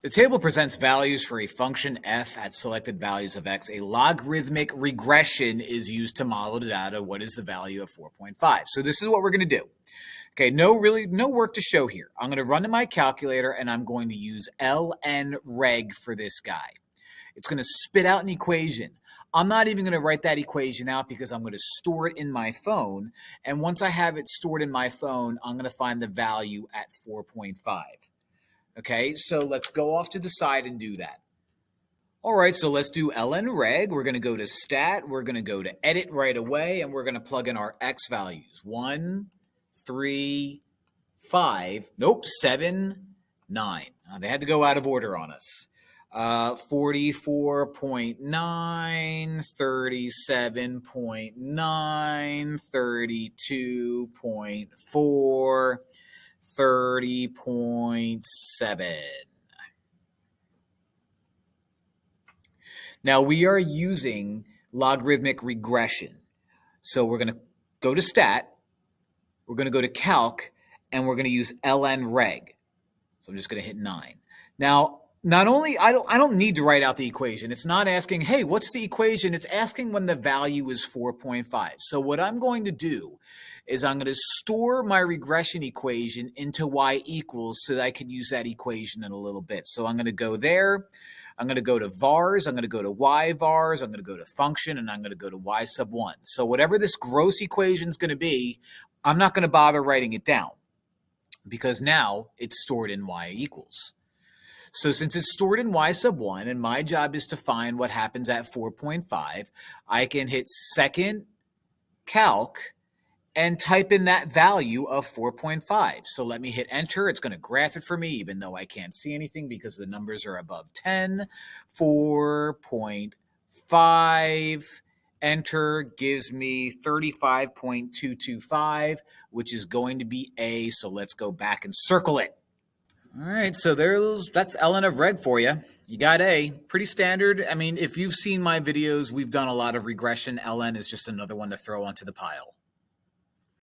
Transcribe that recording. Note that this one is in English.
The table presents values for a function f at selected values of x. A logarithmic regression is used to model the data. What is the value of 4.5? So this is what we're going to do. Okay, no work to show here. I'm going to run to my calculator and I'm going to use LnReg for this guy. It's going to spit out an equation. I'm not even going to write that equation out because I'm going to store it in my phone. And once I have it stored in my phone, I'm going to find the value at 4.5. Okay, so let's go off to the side and do that. All right, so let's do LnReg. We're going to go to Stat. We're going to go to Edit right away, and we're going to plug in our x values. 1, 3, 5, nope, 7, 9. They had to go out of order on us. 44.9, 37.9, 32.4, 30.7. Now we are using logarithmic regression. So we're going to go to Stat, we're going to go to Calc, and we're going to use LnReg. So I'm just going to hit 9. Now, not only, I don't need to write out the equation. It's not asking, hey, what's the equation? It's asking when the value is 4.5. So what I'm going to do is I'm going to store my regression equation into y equals so that I can use that equation in a little bit. So I'm going to go there. I'm going to go to vars. I'm going to go to y vars. I'm going to go to function, and I'm going to go to y sub 1. So whatever this gross equation is going to be, I'm not going to bother writing it down because now it's stored in y equals. So since it's stored in y sub 1 and my job is to find what happens at 4.5, I can hit second calc and type in that value of 4.5. So let me hit enter. It's going to graph it for me, even though I can't see anything because the numbers are above 10. 4.5. Enter gives me 35.225, which is going to be A. So let's go back and circle it. All right, so that's LnReg for you. You got A. Pretty standard. I mean, if you've seen my videos, we've done a lot of regression. Ln is just another one to throw onto the pile.